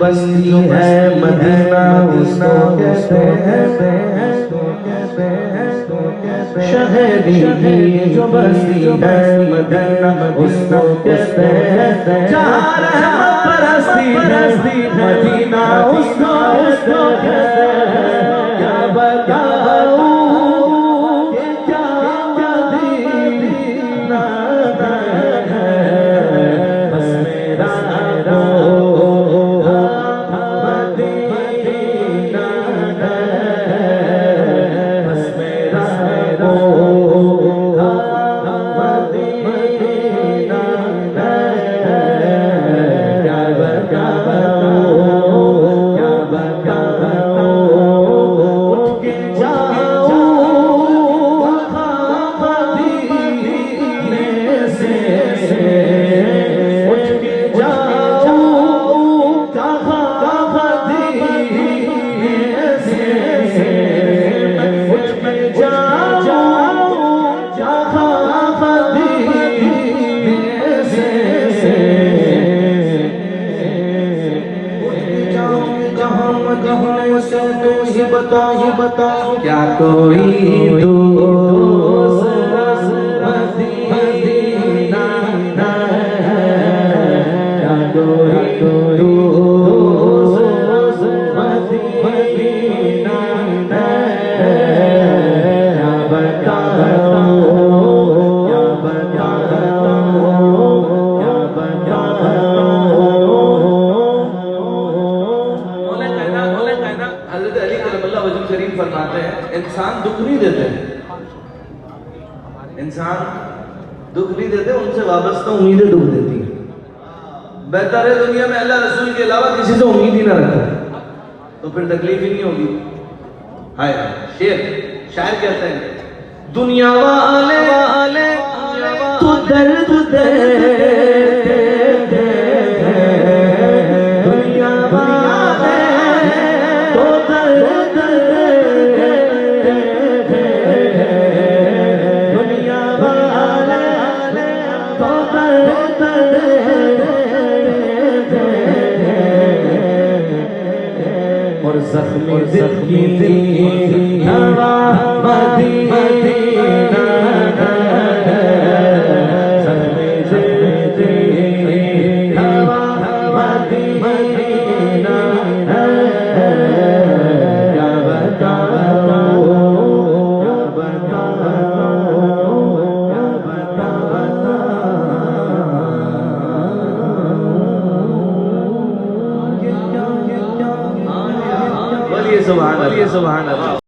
بستی ہے مدینہ اس کو کہتے ہیں، شہری کی جو بستی ہے مدینہ اس کو کہتے ہیں، جہاں رحمت پرستی ہے مدینہ اس کو کہتے ہیں۔ کیا بتاؤں کہ کیا مدینہ ہے، بس میرا مدینہ ہے، بس میرا مدینہ ہے۔ کیا بتاؤں، کیا بتاؤں، اٹھ کے جاؤں مدینے سے، اٹھ کے جاؤں مدینے سے، اٹھ کے جاؤں مدینے سے، جہاں مدینے سے تو یہ بتا کیا کوئی دوست مدینہ ہے، کیا کوئی دوست مدینہ ہے، کیا بتاؤں، کیا بتاؤں، کیا بتاؤں۔ حضرت علی کرم اللہ وجہ کریم فرماتے ہیں انسان دکھ نہیں دیتے، انسان دکھ نہیں دیتے، ان سے وابستہ امیدیں دکھ دیتی ہیں۔ بہتر ہے دنیا میں اللہ رسول کے علاوہ کسی سے امید ہی نہ رکھے، تو پھر تکلیف ہی نہیں ہوگی۔ ہائے شاعر کہتے ہیں دنیا والے تو درد دے، دنیا والے تو درد دے، دنیا والے تو درد دے، اور زخمی دل کی دوا مدینہ ہے، زخمی دل کی دوا مدینہ ہے، کیا بتاؤں، کیا بتاؤں، کیا بتاؤں۔ بولیے سبحان اللہ، بولیے سبحان اللہ۔